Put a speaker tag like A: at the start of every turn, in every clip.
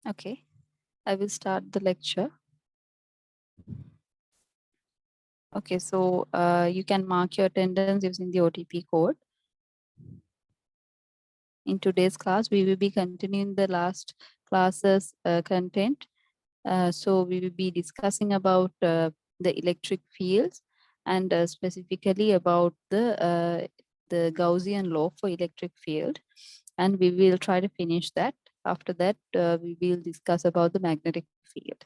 A: Okay, I will start the lecture. Okay, so you can mark your attendance using the OTP code. In today's class, we will be continuing the last class's content. So we will be discussing about the electric fields and specifically about the Gaussian law for electric field. And we will try to finish that. After that, we will discuss about the magnetic field.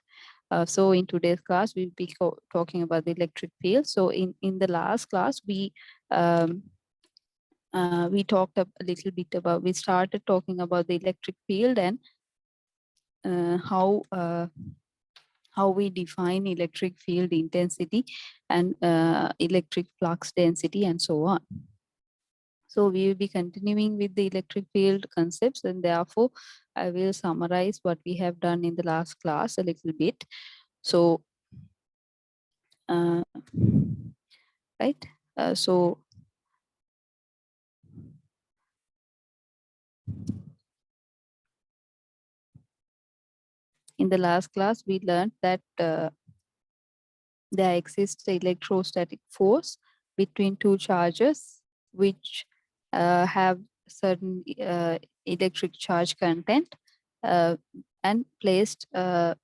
A: So in today's class, we'll be talking about the electric field. So in the last class, we talked a little bit about, we started talking about the electric field and how we define electric field intensity and electric flux density and so on. So we will be continuing with the electric field concepts, and therefore I will summarize what we have done in the last class a little bit. So, right. So in the last class, we learned that there exists an electrostatic force between two charges which have certain electric charge content and placed a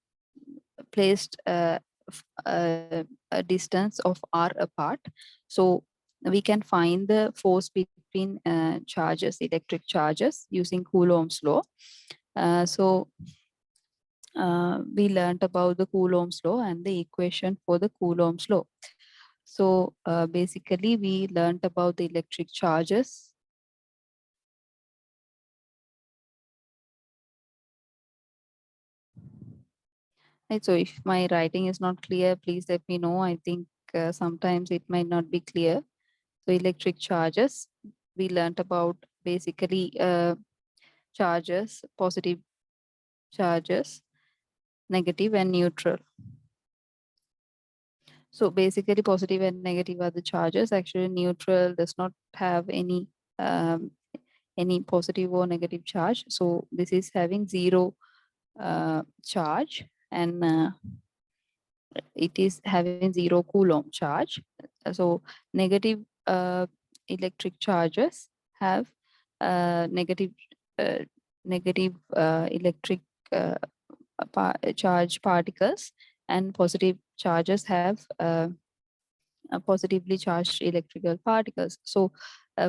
A: distance of r apart. So we can find the force between charges, electric charges, using Coulomb's law. So we learned about the Coulomb's law and the equation for the Coulomb's law. So basically, we learned about the electric charges. Right, so if my writing is not clear, please let me know. I think sometimes it might not be clear. So electric charges, we learned about basically charges, positive charges, negative and neutral. So basically positive and negative are the charges. Actually neutral does not have um, any positive or negative charge. So this is having zero charge, and it is having zero Coulomb charge. So negative electric charges have negative uh, electric uh, charge particles, and positive charges have positively charged electrical particles. So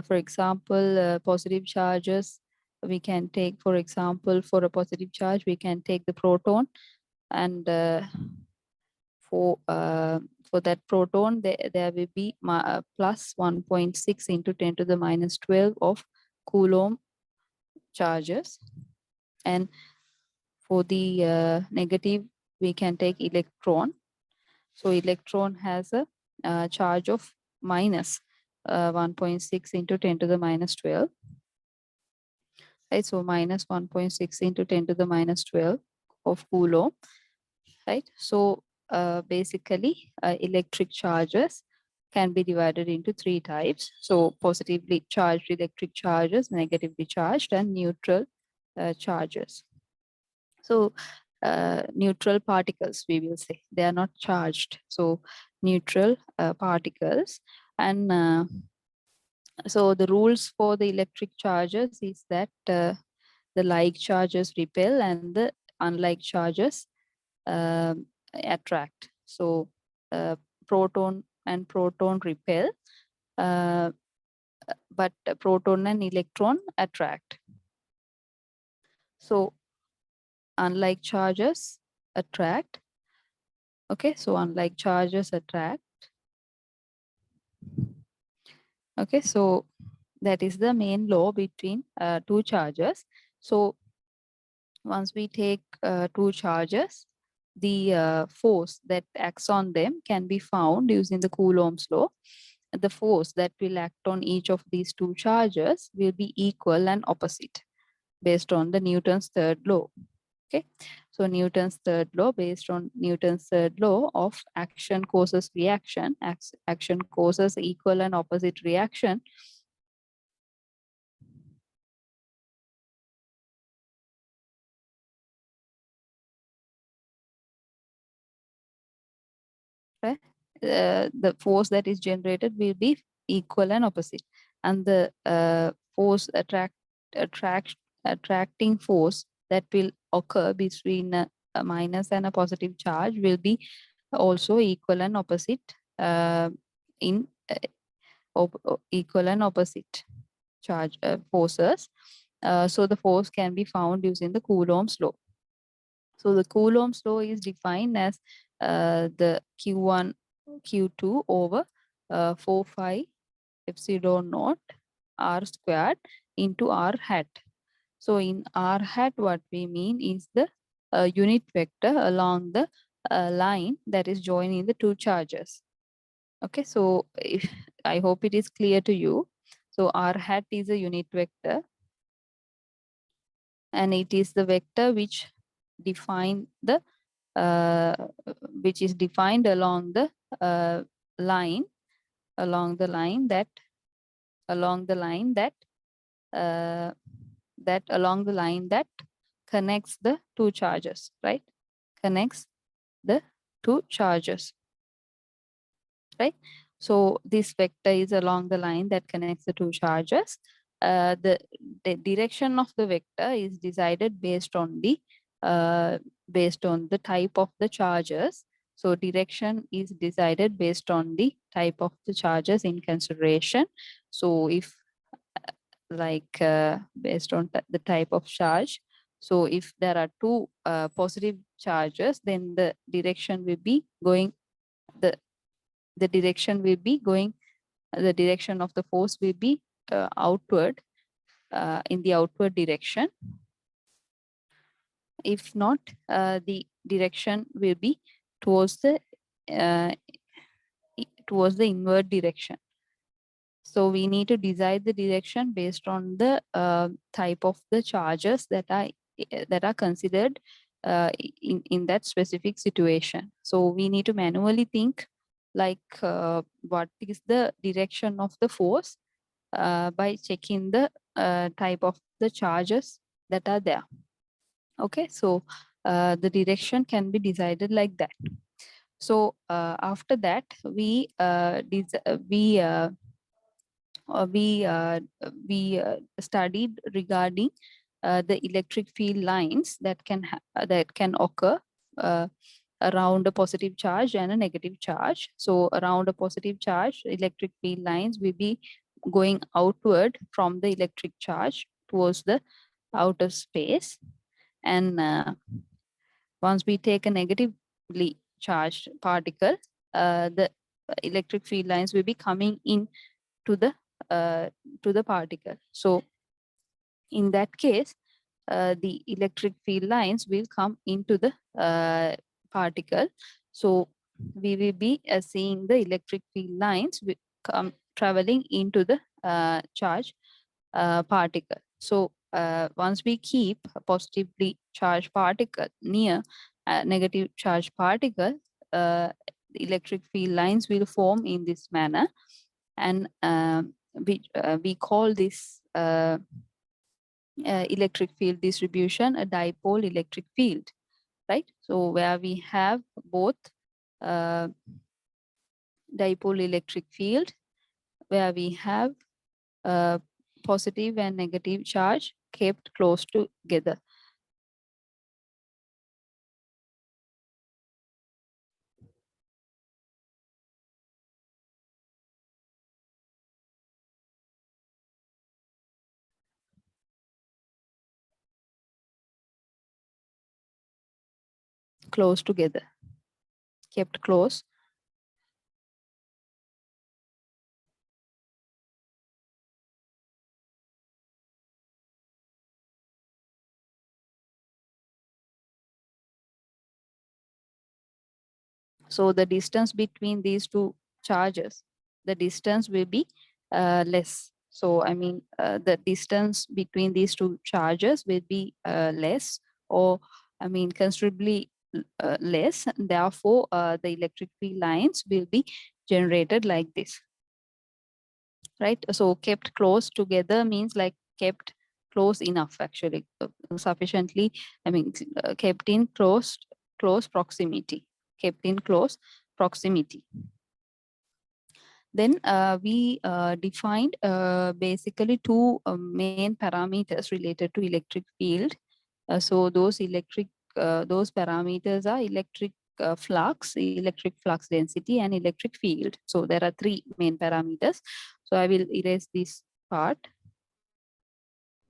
A: for example, positive charges, we can take, for example, for a positive charge, we can take the proton, and for that proton, there will be plus 1.6 into 10 to the minus 12 of Coulomb charges. And for the negative, we can take electron. So electron has a charge of minus 1.6 into 10 to the minus 12. Right, so minus 1.6 into 10 to the minus 12 of Coulomb. Right, so basically electric charges can be divided into three types. So positively charged electric charges, negatively charged, and neutral charges. So neutral particles, we will say, they are not charged. So neutral particles. And so the rules for the electric charges is that the like charges repel and the unlike charges attract. So proton and proton repel, but proton and electron attract. So unlike charges attract. Okay, so unlike charges attract. Okay, so that is the main law between two charges. So once we take two charges, the force that acts on them can be found using the Coulomb's law. The force that will act on each of these two charges will be equal and opposite based on the Newton's third law. Okay, so Newton's third law, based on Newton's third law of action causes reaction, action causes equal and opposite reaction. right? The force that is generated will be equal and opposite, and the force attracting force that will occur between a minus and a positive charge will be also equal and opposite in equal and opposite charge forces. So the force can be found using the Coulomb's law. So the Coulomb's law is defined as the Q1, Q2 over 4 pi epsilon naught r squared into r hat. So in r hat, what we mean is the unit vector along the line that is joining the two charges. Okay, so I hope it is clear to you. So r hat is a unit vector, and it is the vector which define the which is defined along the line along the line that along the line that uh, along the line that connects the two charges, right? Connects the two charges, right? So this vector is along the line that connects the two charges. The direction of the vector is decided based on the type of the charges. So direction is decided based on the type of the charges in consideration. So if based on the type of charge, so if there are two positive charges, then the direction will be going the the direction will be going the direction of the force will be outward in the outward direction. If not, the direction will be towards the uh, inward direction. So we need to decide the direction based on the type of the charges that are considered in that specific situation. So we need to manually think like what is the direction of the force by checking the type of the charges that are there. Okay, so the direction can be decided like that. So after that, we studied regarding the electric field lines that can occur uh, around a positive charge and a negative charge. So around a positive charge, electric field lines will be going outward from the electric charge towards the outer space. And once we take a negatively charged particle, the electric field lines will be coming in to the particle. So in that case, the electric field lines will come into the particle. So we will be seeing the electric field lines will come traveling into the charge particle. So once we keep a positively charged particle near a negative charged particle, the electric field lines will form in this manner, and we call this electric field distribution a dipole electric field, right? So where we have both uh, dipole electric field, where we have positive and negative charge kept close together. Close together, kept close. So the distance between these two charges, the distance will be less. So I mean, the distance between these two charges will be less, or I mean, considerably less. Therefore, the electric field lines will be generated like this, right? So kept close together means like kept close enough, actually, sufficiently. I mean, kept in close proximity, kept in close proximity. Then we defined basically two main parameters related to electric field. So those parameters are electric electric flux density, and electric field. So there are three main parameters. So I will erase this part.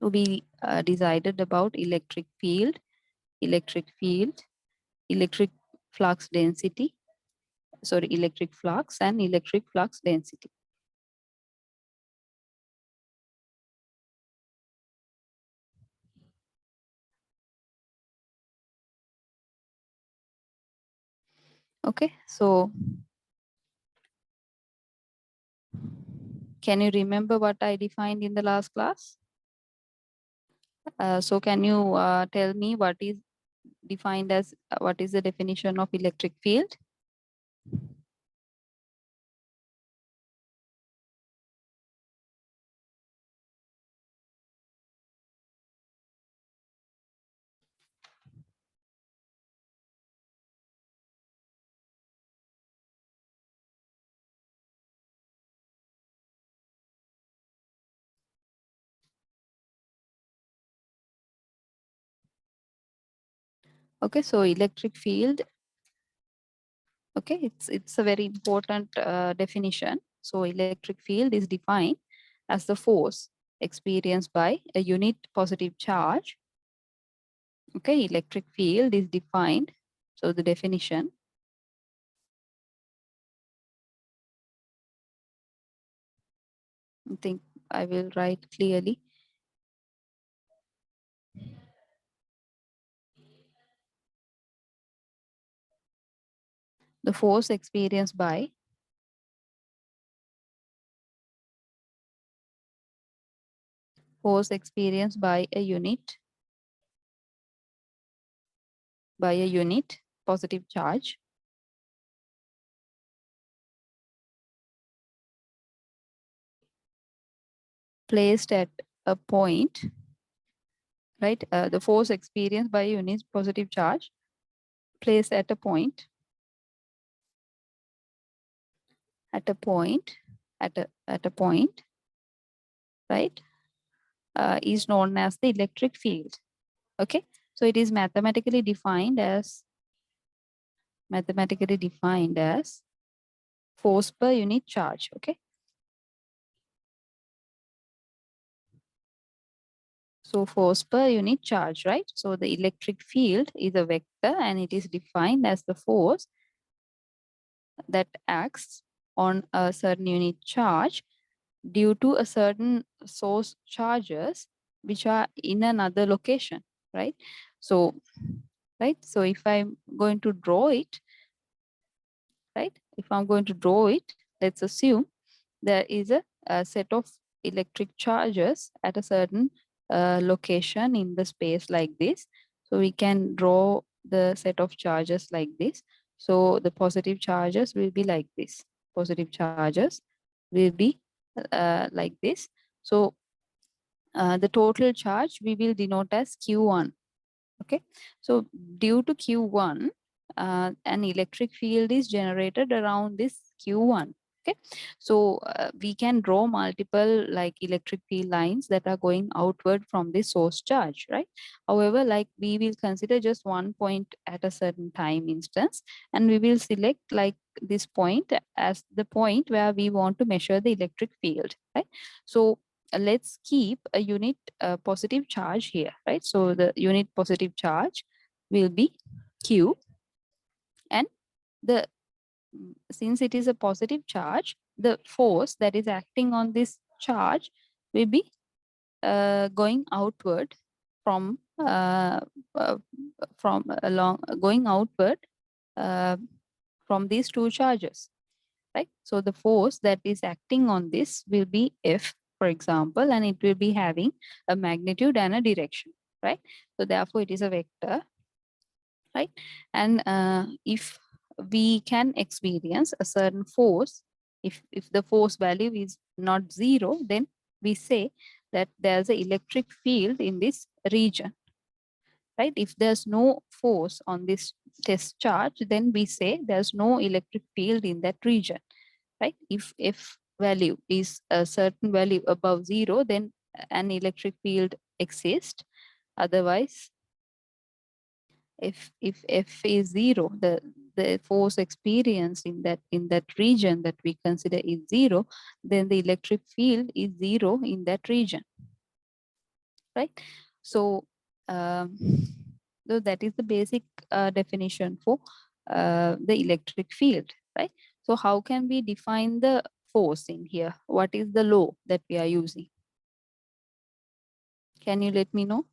A: So we decided about electric electric flux density, electric flux and electric flux density. Okay, so can you remember what I defined in the last class? So can you tell me what is defined as, what is the definition of electric field? Okay, so electric field, okay, it's a very important definition. So electric field is defined as the force experienced by a unit positive charge. Okay, electric field is defined. So the definition, I think I will write clearly. The force experienced by a unit positive charge placed at a point, right? The force experienced by a unit positive charge placed at a point, at a point, right? Is known as the electric field. Okay, so it is mathematically defined as force per unit charge. Okay, so force per unit charge, right? So the electric field is a vector, and it is defined as the force that acts on a certain unit charge due to a certain source charges which are in another location, right? So if I'm going to draw it, right? If I'm going to draw it, let's assume there is a set of electric charges at a certain location in the space like this. So we can draw the set of charges like this. So the positive charges will be like this. Positive charges will be like this. So the total charge we will denote as Q1. Okay, so due to Q1, an electric field is generated around this Q1. Okay, so we can draw multiple like electric field lines that are going outward from the source charge, right? However, like we will consider just one point at a certain time instance, and we will select like this point as the point where we want to measure the electric field, right? So let's keep a unit positive charge here, right? So the unit positive charge will be Q, and the since it is a positive charge, the force that is acting on this charge will be going outward from going outward uh, from these two charges, right? So the force that is acting on this will be F, for example, and it will be having a magnitude and a direction, right? So therefore it is a vector, right? And if we can experience a certain force, if the force value is not zero, then we say that there's an electric field in this region, right? If there's no force on this test charge, then we say there's no electric field in that region, right? If F value is a certain value above 0, then an electric field exists. Otherwise, if F is 0, the force experienced in that region that we consider is 0, then the electric field is 0 in that region, right? So, um, so that is the basic definition for the electric field, right? So how can we define the force in here? What is the law that we are using? Can you let me know?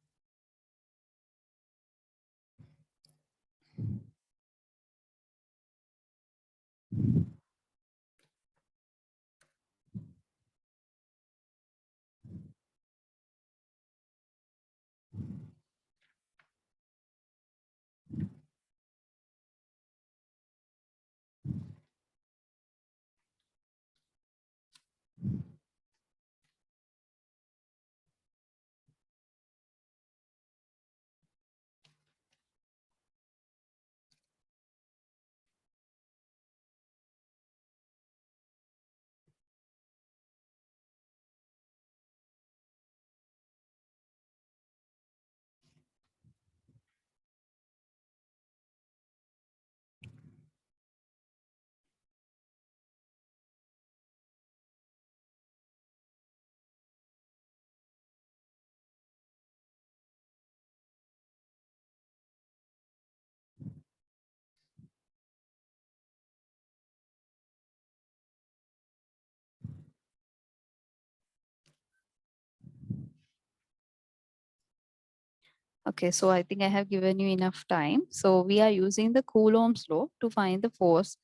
A: Okay, so I think I have given you enough time. So we are using the Coulomb's law to find the force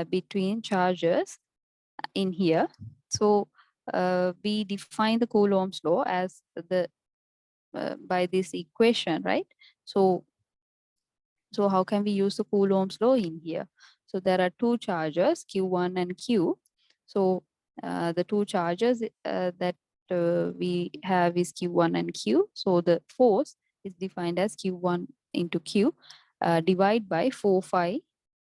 A: between charges in here. So we define the Coulomb's law as the by this equation, right? So how can we use the Coulomb's law in here? So there are two charges, Q1 and Q. So the two charges that we have is Q1 and Q. So the force is defined as Q1 into Q divide by 4 phi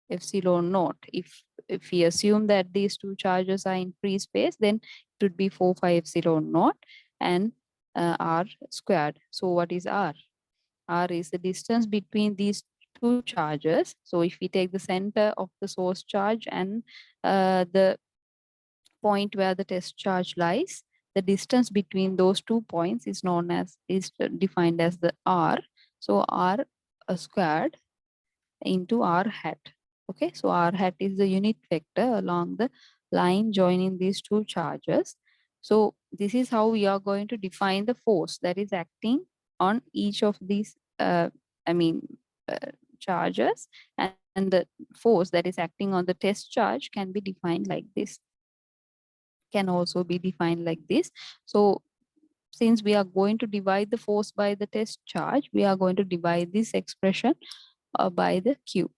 A: epsilon naught. If we assume that these two charges are in free space, then it would be 4 phi epsilon naught and r squared. So what is r? R is the distance between these two charges. So if we take the center of the source charge and the point where the test charge lies, the distance between those 2 points is defined as the R. So R squared into r hat. Okay, so r hat is the unit vector along the line joining these two charges. So this is how we are going to define the force that is acting on each of these I mean charges, and the force that is acting on the test charge can be defined like this, can also be defined like this. So since we are going to divide the force by the test charge, we are going to divide this expression by the q.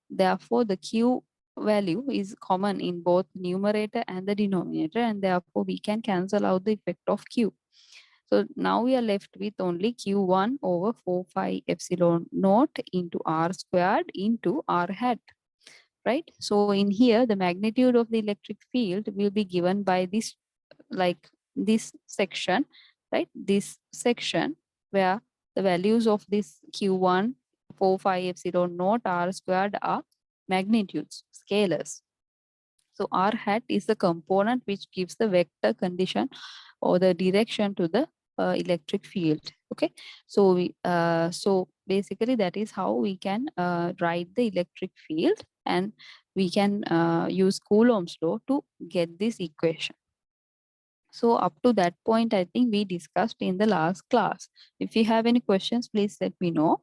A: Therefore, the q value is common in both numerator and the denominator, and therefore we can cancel out the effect of q. So now we are left with only q1 over 4 phi epsilon naught into r squared into r hat, right? So in here, the magnitude of the electric field will be given by this, like this section, right? This section where the values of this q1, 4 phi epsilon naught r squared are magnitudes, scalars. So r hat is the component which gives the vector condition or the direction to the electric field. Okay, so so basically that is how we can write the electric field, and we can use Coulomb's law to get this equation. So up to that point, I think we discussed in the last class. If you have any questions, please let me know,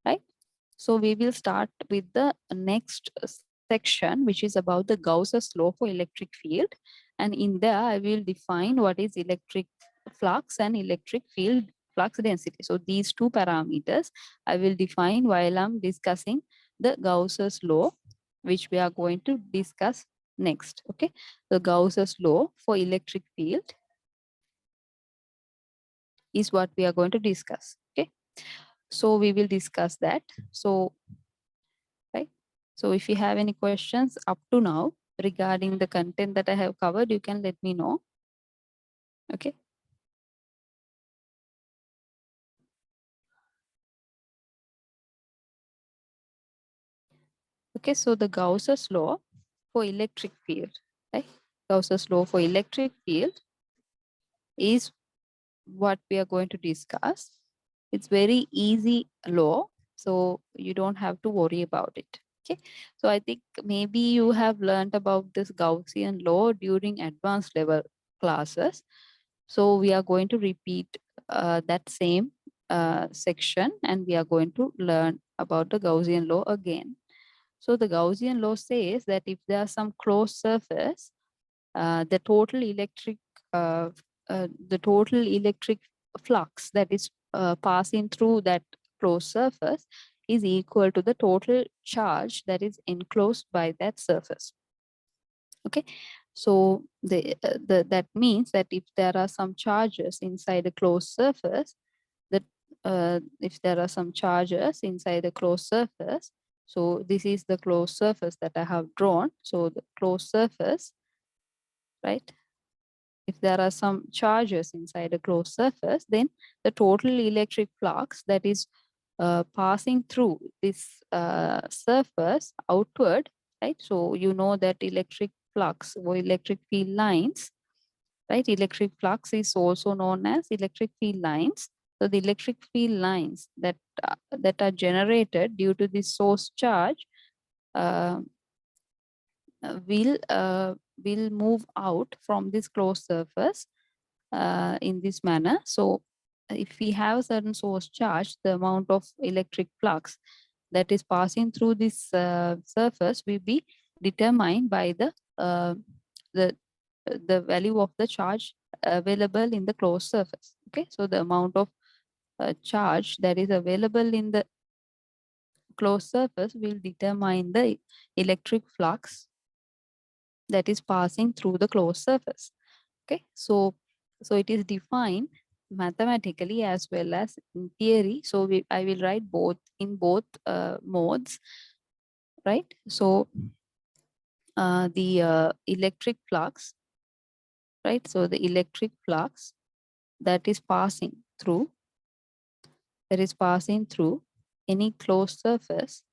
A: right? So we will start with the next section, which is about the Gauss's law for electric field. And in there, I will define what is electric flux and electric field flux density. So these two parameters I will define while I'm discussing the Gauss's law, which we are going to discuss next. Okay, the Gauss's law for electric field is what we are going to discuss. Okay, so we will discuss that. So So if you have any questions up to now regarding the content that I have covered, you can let me know. Okay. Okay, so the Gauss's law for electric field, right? Gauss's law for electric field is what we are going to discuss. It's very easy law, so you don't have to worry about it. Okay, so I think maybe you have learned about this Gaussian law during advanced level classes. So we are going to repeat that same section, and we are going to learn about the Gaussian law again. So the Gaussian law says that if there are some closed surface, the total electric uh, flux that is passing through that closed surface is equal to the total charge that is enclosed by that surface. Okay, so that means that if there are some charges inside a closed surface, that if there are some charges inside the closed surface, so this is the closed surface that I have drawn. So the closed surface, right? If there are some charges inside a closed surface, then the total electric flux that is passing through this surface outward, right? So you know that electric flux or electric field lines, right? Electric flux is also known as electric field lines. So the electric field lines that are generated due to the source charge uh, will move out from this closed surface in this manner. So if we have a certain source charge, the amount of electric flux that is passing through this surface will be determined by the the value of the charge available in the closed surface. Okay, so the amount of charge that is available in the closed surface will determine the electric flux that is passing through the closed surface. Okay, so it is defined mathematically as well as in theory. So I will write both in both modes, right? So the electric flux, right? So the electric flux that is passing through, any closed surface,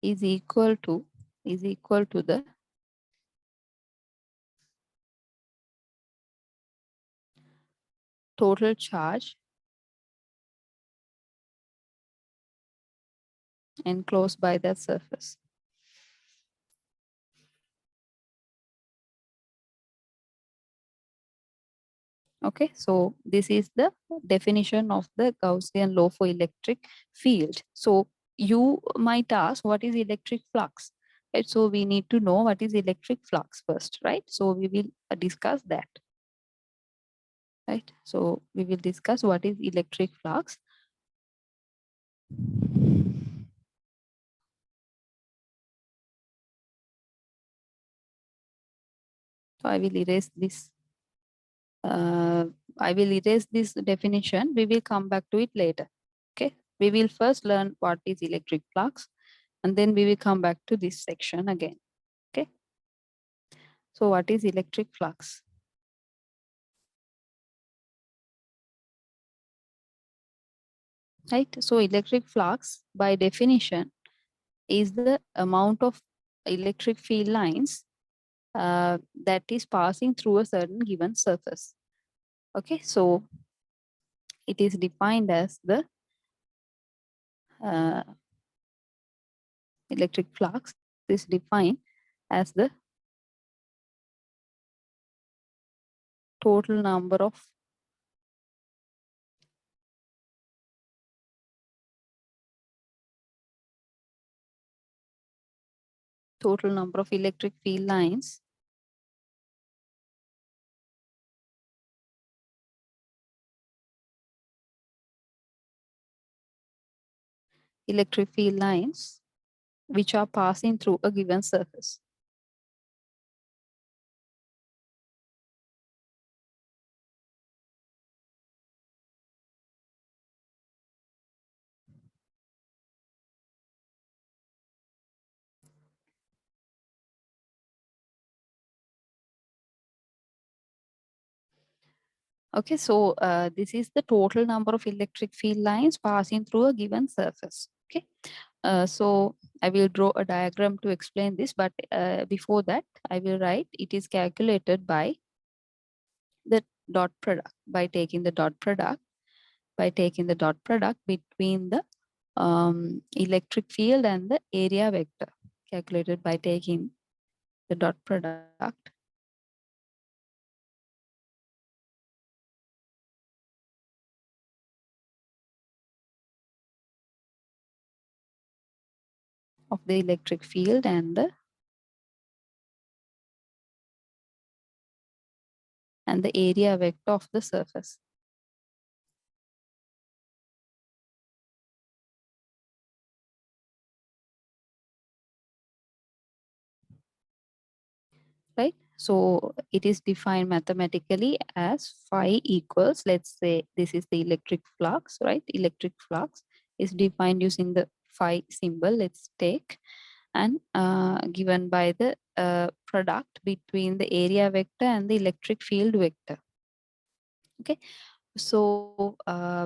A: is equal to the total charge enclosed by that surface. Okay, so this is the definition of the Gaussian law for electric field. So you might ask, what is electric flux? Right, so we need to know what is electric flux first, right? So we will discuss that, right? So we will discuss what is electric flux. So I will erase this. I will erase this definition. We will come back to it later. Okay, we will first learn what is electric flux, and then we will come back to this section again. Okay, so what is electric flux? Right, so electric flux by definition is the amount of electric field lines that is passing through a certain given surface. Okay, so it is defined as the uh, electric flux is defined as the total number of electric field lines which are passing through a given surface. Okay, so this is the total number of electric field lines passing through a given surface. Okay, so I will draw a diagram to explain this, but before that, I will write it is calculated by the dot product, by taking the dot product, between the electric field and the area vector, calculated by taking the dot product of the electric field and the area vector of the surface. Right? So it is defined mathematically as phi equals, let's say this is the electric flux, right? Electric flux is defined using the phi symbol, let's take, and given by the product between the area vector and the electric field vector. Okay, so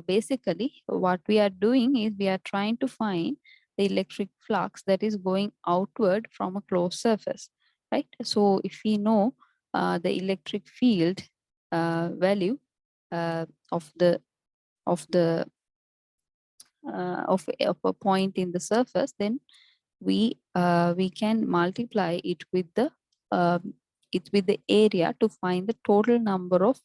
A: basically what we are doing is we are trying to find the electric flux that is going outward from a closed surface, right? So if we know the electric field value of the of the of a point in the surface, then we can multiply um, it with the area to find the total number of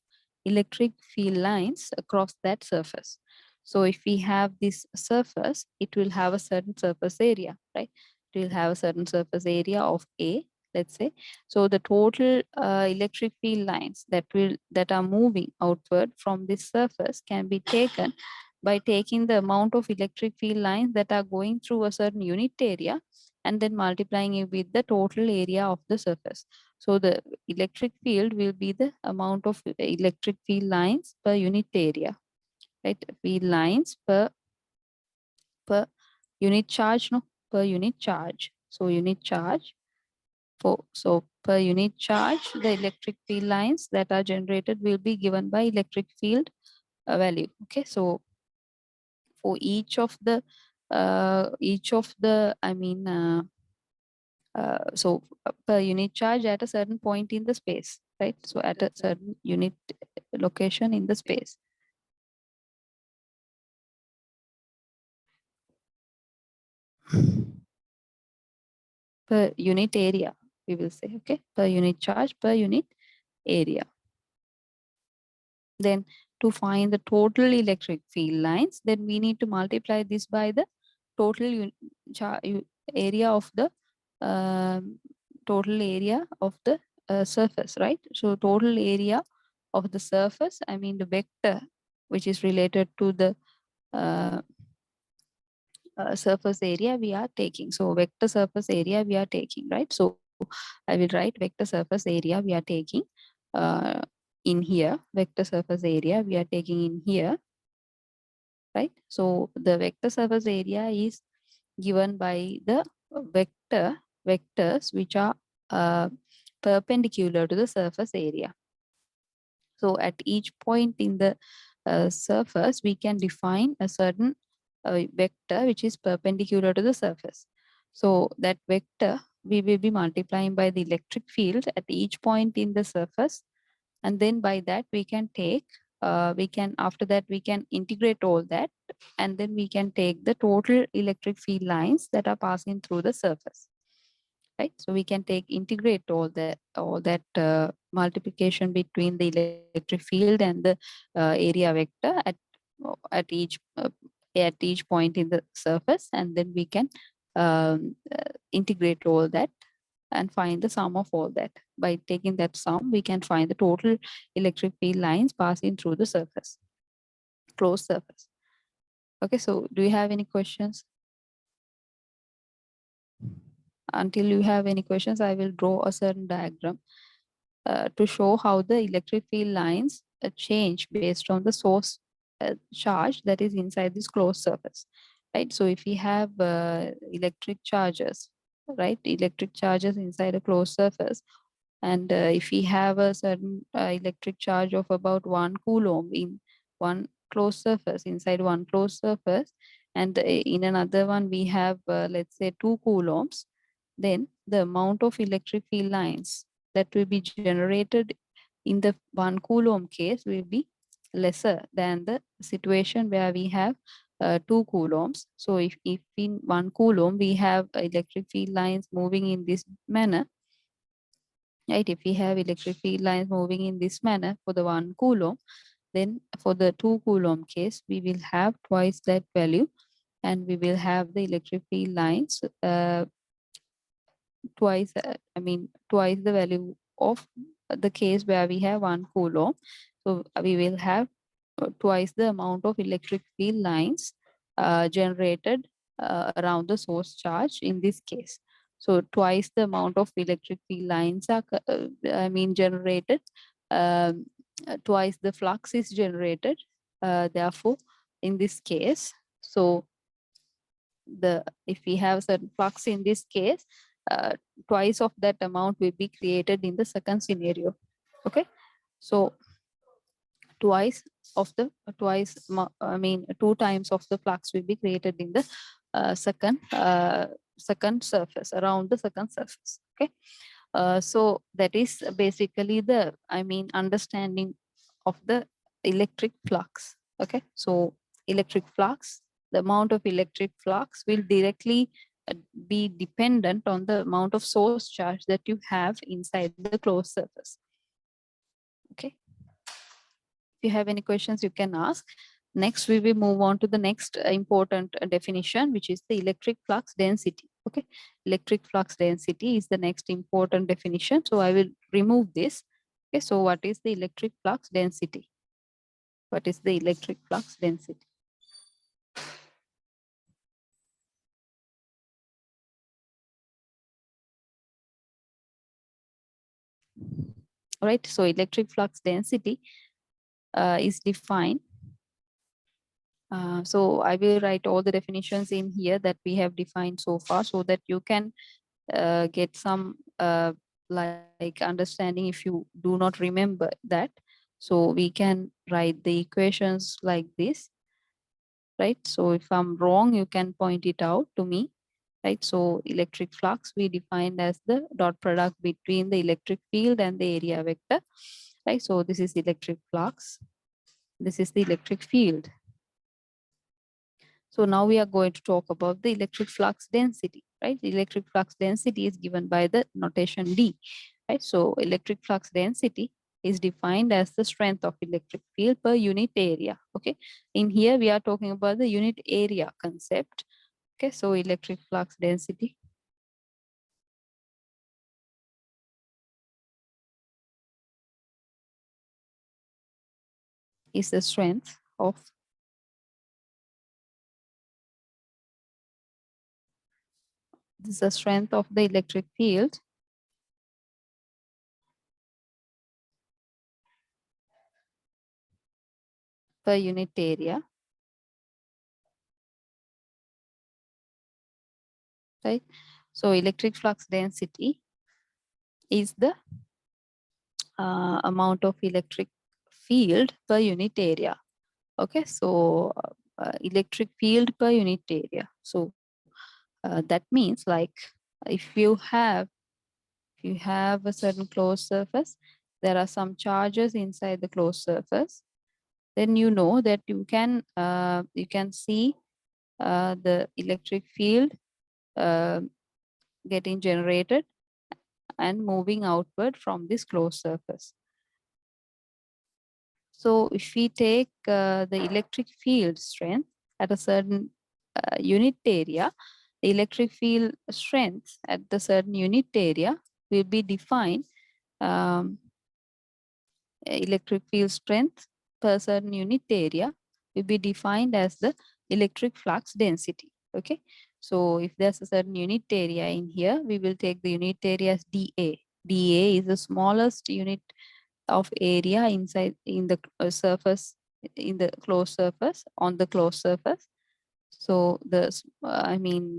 A: electric field lines across that surface. So if we have this surface, it will have a certain surface area, right? It will have a certain surface area of A, let's say. So the total electric field lines that are moving outward from this surface can be taken by taking the amount of electric field lines that are going through a certain unit area and then multiplying it with the total area of the surface. So the electric field will be the amount of electric field lines per unit area, right? Field lines per unit charge, no, per unit charge. So unit charge so per unit charge, the electric field lines that are generated will be given by electric field value. Okay, so for each of the I mean per unit charge at a certain point in the space, right? So at a certain unit location in the space. Per unit area, we will say, okay? Per unit charge, per unit area. Then to find the total electric field lines, then we need to multiply this by the total area of the um, total area of the surface, right? So total area of the surface, I mean the vector which is related to the uh, surface area we are taking. So vector surface area we are taking, right? So I will write vector surface area we are taking uh, in here, vector surface area we are taking in here, right? So the vector surface area is given by the vectors which are uh, perpendicular to the surface area. So at each point in the surface, we can define a certain vector which is perpendicular to the surface. So that vector we will be multiplying by the electric field at each point in the surface, and then by that we can take we can after that we can integrate all that, and then we can take the total electric field lines that are passing through the surface, right? So we can take integrate all that multiplication between the electric field and the area vector at each point in the surface, and then we can integrate all that and find the sum of all that. By taking that sum, we can find the total electric field lines passing through the surface, closed surface. Okay, so do you have any questions? Until you have any questions, I will draw a certain diagram to show how the electric field lines change based on the source charge that is inside this closed surface, right? So if we have electric charges, right, electric charges inside a closed surface, And if we have a certain electric charge of about 1 coulomb in one closed surface, inside one closed surface, and in another one we have, let's say, 2 coulombs, then the amount of electric field lines that will be generated in the 1 coulomb case will be lesser than the situation where we have 2 coulombs. So if in 1 coulomb we have electric field lines moving in this manner, right? If we have electric field lines moving in this manner for the 1 coulomb, then for the 2 coulomb case, we will have twice that value, and we will have the electric field lines twice the value of the case where we have 1 coulomb. So we will have twice the amount of electric field lines generated around the source charge in this case. So twice the amount of electric field lines are generated. Twice the flux is generated. Therefore, in this case, so if we have certain flux in this case, uh, twice of that amount will be created in the second scenario. Okay, so twice of the two times of the flux will be created in the second surface, around the second surface. Okay, so that is basically the understanding of the electric flux. Okay, so electric flux, the amount of electric flux will directly be dependent on the amount of source charge that you have inside the closed surface. Okay, if you have any questions, you can ask. Next, we will move on to the next important definition, which is the electric flux density. Okay, electric flux density is the next important definition. So I will remove this. Okay, so what is the electric flux density? What is the electric flux density? All right, so electric flux density is defined. So I will write all the definitions in here that we have defined so far, so that you can get some like understanding if you do not remember that. So we can write the equations like this, right? So if I'm wrong, you can point it out to me, right? So electric flux we defined as the dot product between the electric field and the area vector, right? So this is electric flux, this is the electric field. So now we are going to talk about the electric flux density, right? The electric flux density is given by the notation D, right? So electric flux density is defined as the strength of electric field per unit area. Okay, in here we are talking about the unit area concept. Okay, so electric flux density is the strength of the electric field per unit area, right? So electric flux density is the amount of electric field per unit area. Okay, so electric field per unit area. So that means, like, if you have a certain closed surface, there are some charges inside the closed surface, then you know that you can see the electric field uh, getting generated and moving outward from this closed surface. So if we take the electric field strength at a certain unit area, the electric field strength at the certain unit area will be defined, electric field strength per certain unit area will be defined as the electric flux density. Okay, so if there's a certain unit area in here, we will take the unit area as dA. dA is the smallest unit of area inside in the surface, in the closed surface, on the closed surface. So the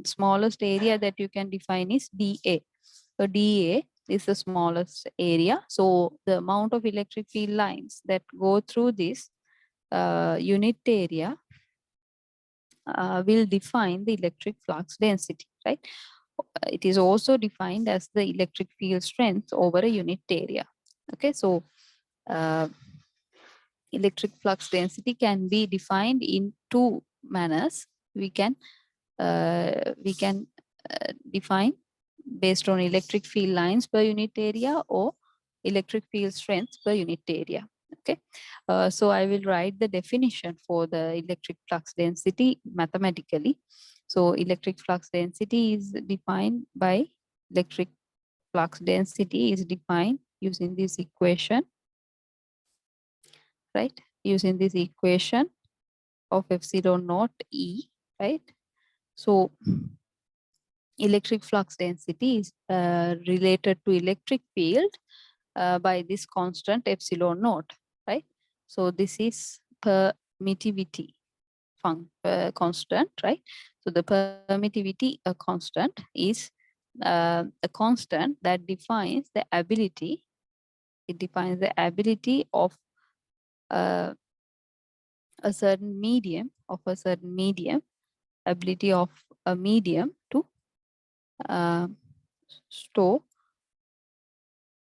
A: smallest area that you can define is dA. So dA is the smallest area. So the amount of electric field lines that go through this unit area will define the electric flux density, right? It is also defined as the electric field strength over a unit area. Okay, so uh, electric flux density can be defined in two manners. We can define based on electric field lines per unit area or electric field strength per unit area. Okay, so I will write the definition for the electric flux density mathematically. So electric flux density is defined by electric flux density is defined using this equation, right? Using this equation of epsilon naught E, right? So electric flux density is related to electric field by this constant epsilon naught, right? So this is permittivity constant, right? So the permittivity constant is a constant that defines the ability. It defines the ability of uh, a certain medium, ability of a medium to uh, store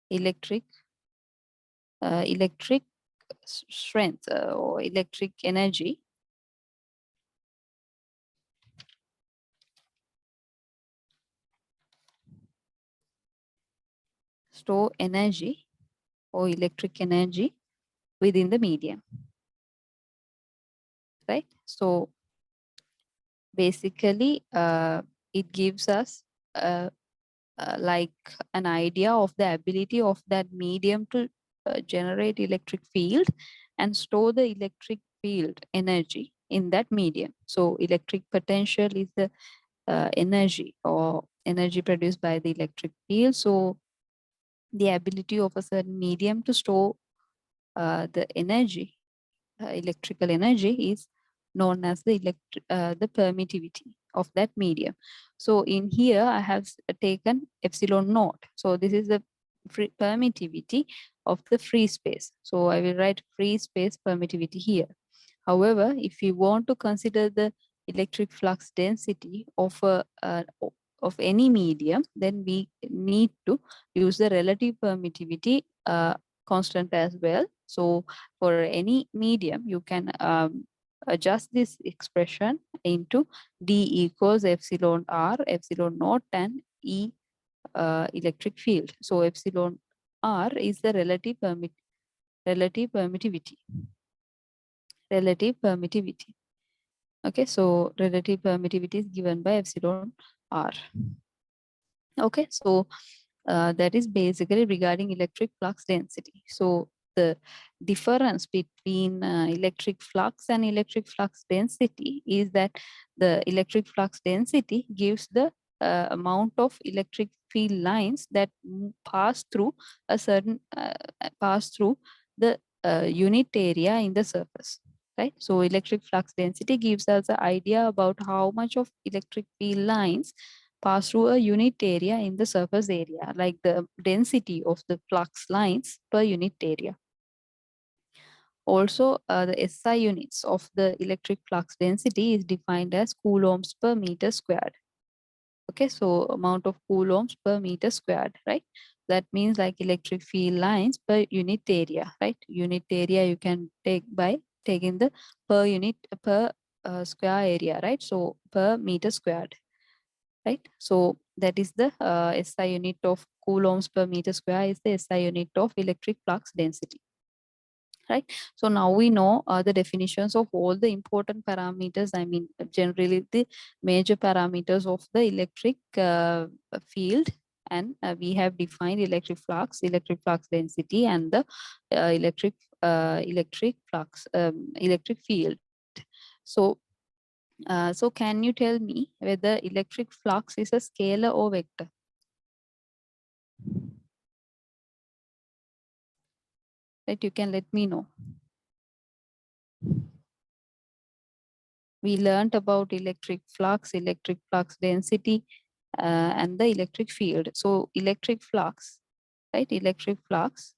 A: electric electric strength or electric energy, store energy or electric energy within the medium, right? So basically it gives us like an idea of the ability of that medium to generate electric field and store the electric field energy in that medium. So electric potential is the energy or energy produced by the electric field. So the ability of a certain medium to store the energy, electrical energy, is known as the permittivity of that medium. So in here I have taken epsilon naught. So this is the permittivity of the free space. So I will write free space permittivity here. However, if you want to consider the electric flux density of any medium, then we need to use the relative permittivity constant as well. So for any medium, you can adjust this expression into D equals epsilon R, epsilon naught, and E electric field. So epsilon R is the relative permittivity. Okay, so relative permittivity is given by epsilon R. Okay, so that is basically regarding electric flux density. So the difference between electric flux and electric flux density is that the electric flux density gives the amount of electric field lines that pass through a certain pass through the unit area in the surface, right? So electric flux density gives us an idea about how much of electric field lines pass through a unit area in the surface area, like the density of the flux lines per unit area. Also, the SI units of the electric flux density is defined as coulombs per meter squared. Okay, so amount of coulombs per meter squared, right? That means like electric field lines per unit area, right? Unit area you can take by taking the per unit per square area, right? So per meter squared, right? So that is the SI unit of coulombs per meter square is the SI unit of electric flux density, right? So now we know the definitions of all the important parameters. I mean, generally the major parameters of the electric field, and we have defined electric flux density, and the electric field. So so can you tell me whether electric flux is a scalar or vector? Right, you can let me know. We learned about electric flux density, and the electric field. So electric flux right? Electric flux.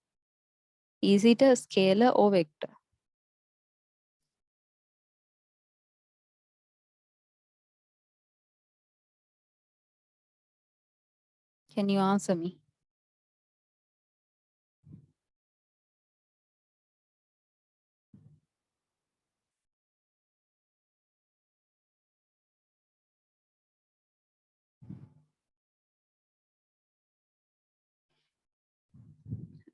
A: Is it a scalar or vector? Can you answer me?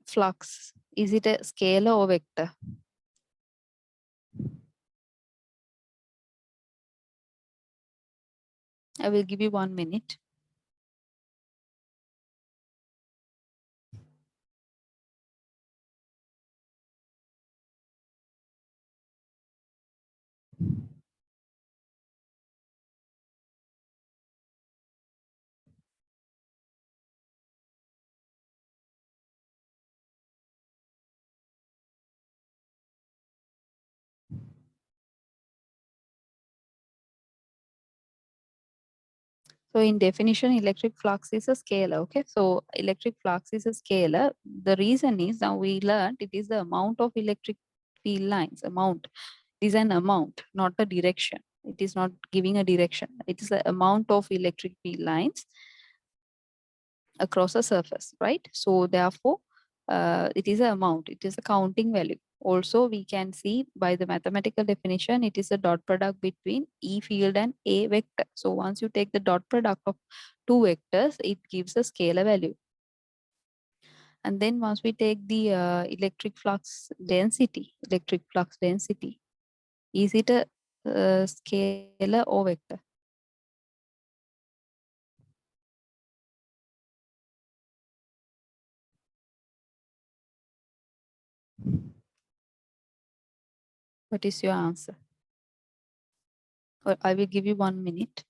A: Flux. Is it a scalar or vector? I will give you 1 minute. So in definition, electric flux is a scalar. Okay. So electric flux is a scalar. The reason is now we learned it is the amount of electric field lines. Amount is an amount, not a direction. It is not giving a direction. It is the amount of electric field lines across a surface, right? So therefore, it is an amount. It is a counting value. Also, we can see by the mathematical definition, it is a dot product between E field and A vector. So once you take the dot product of two vectors, it gives a scalar value. And then once we take the electric flux density, is it a scalar or vector? What is your answer? Or I will give you 1 minute.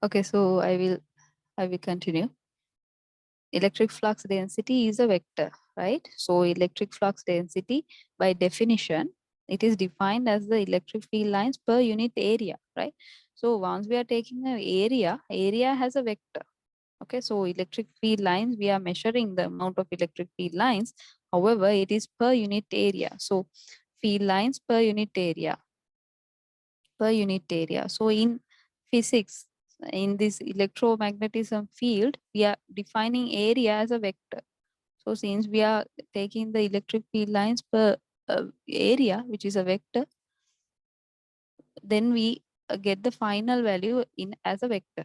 A: Okay, so I will continue. Electric flux density is a vector, right? So electric flux density, by definition, it is defined as the electric field lines per unit area, right? So once we are taking an area has a vector. Okay, so electric field lines, we are measuring the amount of electric field lines. However, it is per unit area. So field lines per unit area. So in physics, in this electromagnetism field, we are defining area as a vector. So since we are taking the electric field lines per area, which is a vector, then we get the final value in as a vector,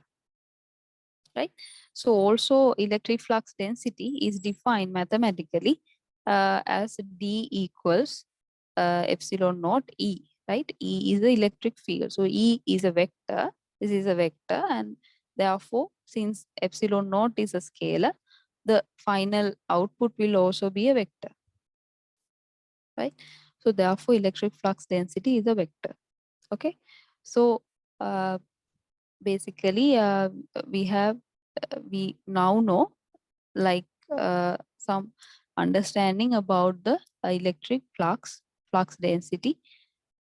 A: right? So also electric flux density is defined mathematically as D equals epsilon naught E, right? E is the electric field. So E is a vector. This is a vector, and therefore, since epsilon naught is a scalar, the final output will also be a vector, right? So therefore, electric flux density is a vector. Okay. So basically, we now know like some understanding about the electric flux density,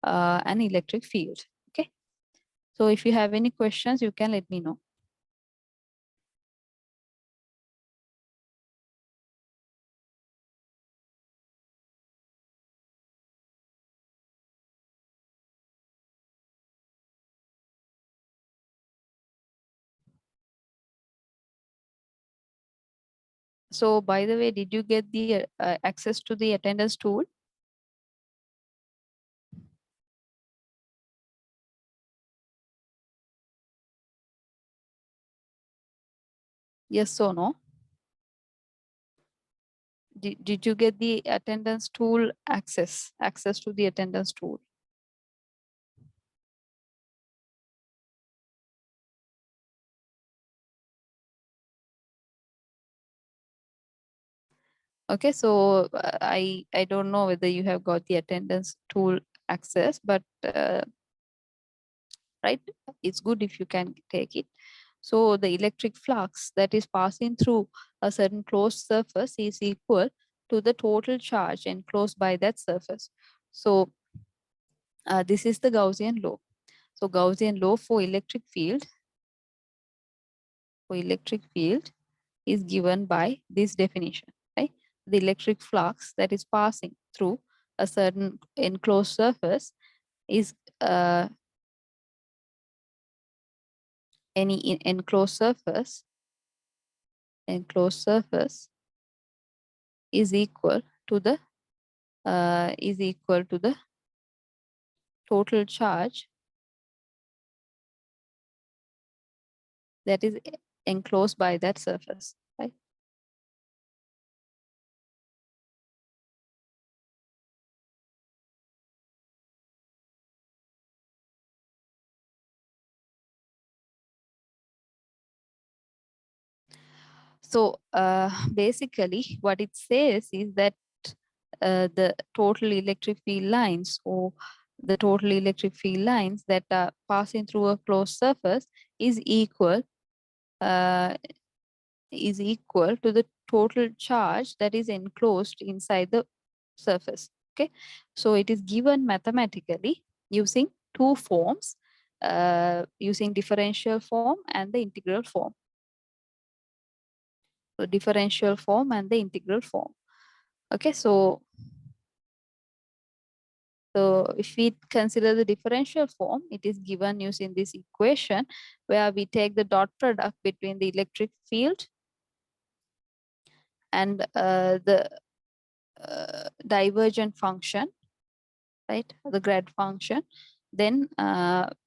A: and electric field. Okay. So if you have any questions, you can let me know. So by the way, did you get the access to the attendance tool? Yes or no? Did you get the attendance tool access to the attendance tool? Okay, so I don't know whether you have got the attendance tool access, but right, it's good if you can take it. So the electric flux that is passing through a certain closed surface is equal to the total charge enclosed by that surface. So this is the Gaussian law. So Gaussian law for electric field is given by this definition, right? The electric flux that is passing through a certain enclosed surface is any enclosed surface is equal to the total charge that is enclosed by that surface, right? So basically what it says is that the total electric field lines that are passing through a closed surface is equal uh, to the total charge that is enclosed inside the surface. Okay, so it is given mathematically using two forms, using differential form and the integral form. So differential form and the integral form. Okay, so if we consider the differential form, it is given using this equation where we take the dot product between the electric field and the divergent function, right? The grad function. Then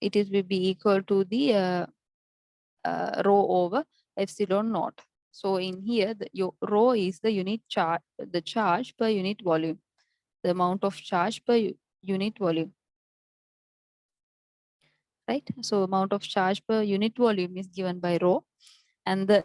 A: it will be equal to the rho over epsilon naught. So in here, your rho is the unit charge, the charge per unit volume, the amount of charge per unit volume, right? So amount of charge per unit volume is given by rho, and the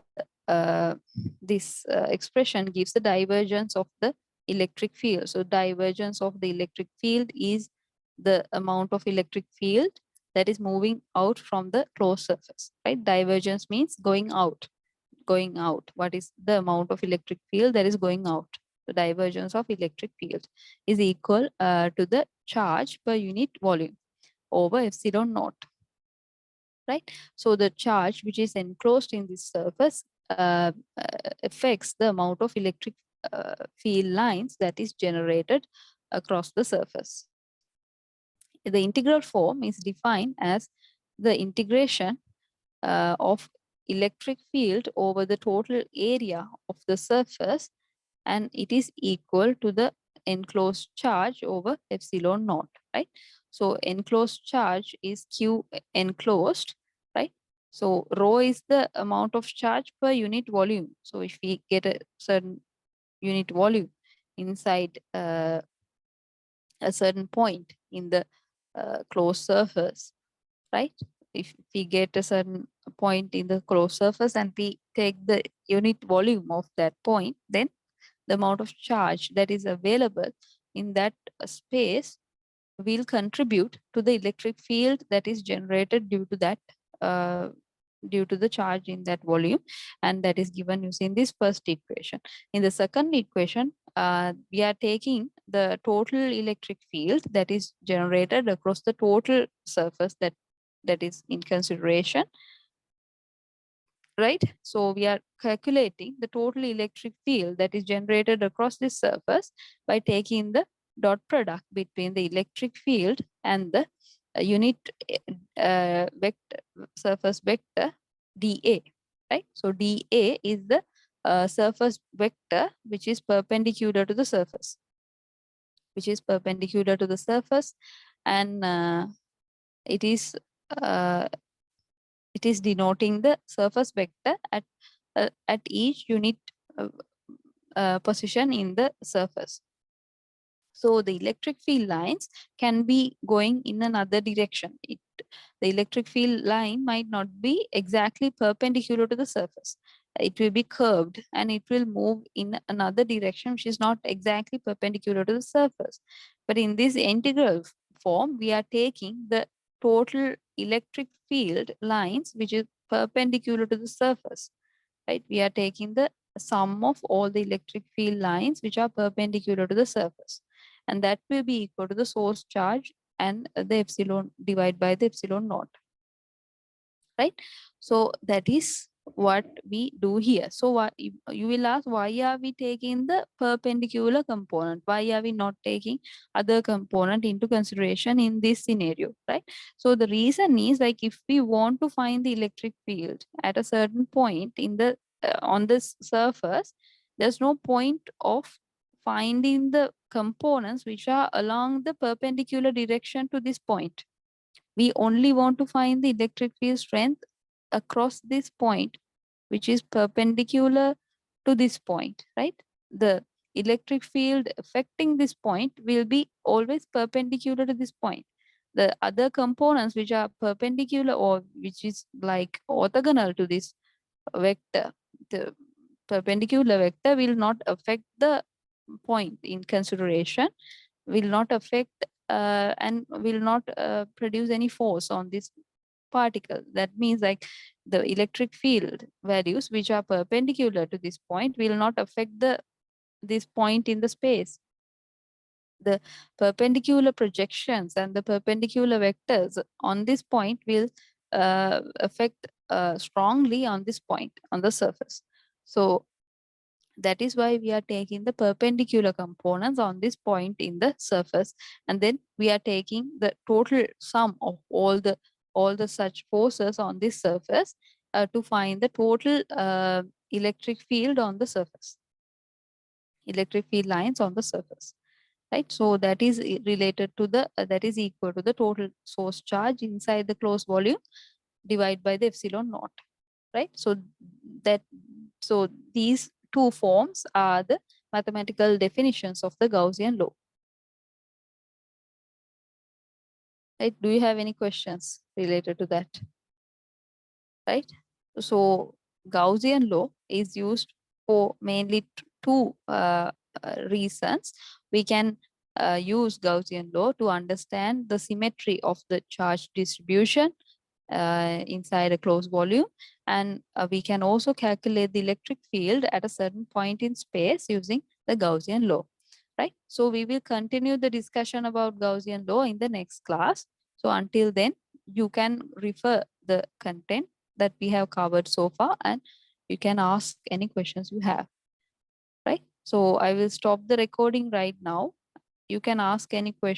A: this expression gives the divergence of the electric field. So divergence of the electric field is the amount of electric field that is moving out from the closed surface, right? Divergence means going out. What is the amount of electric field that is going out? The divergence of electric field is equal to the charge per unit volume over epsilon naught, right? So the charge which is enclosed in this surface affects the amount of electric field lines that is generated across the surface. The integral form is defined as the integration of electric field over the total area of the surface, and it is equal to the enclosed charge over epsilon naught, right? So enclosed charge is Q enclosed, right? So rho is the amount of charge per unit volume. So if we get a certain unit volume inside a certain point in the closed surface, right? If we get a certain point in the closed surface and we take the unit volume of that point, then the amount of charge that is available in that space will contribute to the electric field that is generated due to that due to the charge in that volume, and that is given using this first equation. In the second equation, we are taking the total electric field that is generated across the total surface that is in consideration, right? So we are calculating the total electric field that is generated across this surface by taking the dot product between the electric field and the unit vector, surface vector dA, right? So dA is the surface vector which is perpendicular to the surface, and it is uh, denoting the surface vector at each unit uh, position in the surface. So the electric field lines can be going in another direction. The electric field line might not be exactly perpendicular to the surface. It will be curved and it will move in another direction which is not exactly perpendicular to the surface. But in this integral form, we are taking the total electric field lines which is perpendicular to the surface, right? We are taking the sum of all the electric field lines which are perpendicular to the surface, and that will be equal to the source charge and the epsilon divided by the epsilon naught, right? So that is what we do here. So what you will ask, why are we taking the perpendicular component? Why are we not taking other component into consideration in this scenario, right? So the reason is, like, if we want to find the electric field at a certain point in the on this surface, there's no point of finding the components which are along the perpendicular direction to this point. We only want to find the electric field strength across this point, which is perpendicular to this point, right? The electric field affecting this point will be always perpendicular to this point. The other components which are perpendicular or which is like orthogonal to this vector, the perpendicular vector will not affect the point in consideration, will not affect and will not produce any force on this particle. That means, like, the electric field values which are perpendicular to this point will not affect this point in the space. The perpendicular projections and the perpendicular vectors on this point will affect strongly on this point on the surface. So that is why we are taking the perpendicular components on this point in the surface, and then we are taking the total sum of all the such forces on this surface to find the total electric field on the surface, electric field lines on the surface, right? So that is related to the that is equal to the total source charge inside the closed volume divided by the epsilon naught, right? So that so these two forms are the mathematical definitions of the Gaussian law, right? Do you have any questions related to that, right? So Gaussian law is used for mainly two reasons. We can use Gaussian law to understand the symmetry of the charge distribution inside a closed volume, and we can also calculate the electric field at a certain point in space using the Gaussian law, right? So we will continue the discussion about Gaussian law in the next class. So until then, you can refer the content that we have covered so far, and you can ask any questions you have, right? So I will stop the recording right now. You can ask any question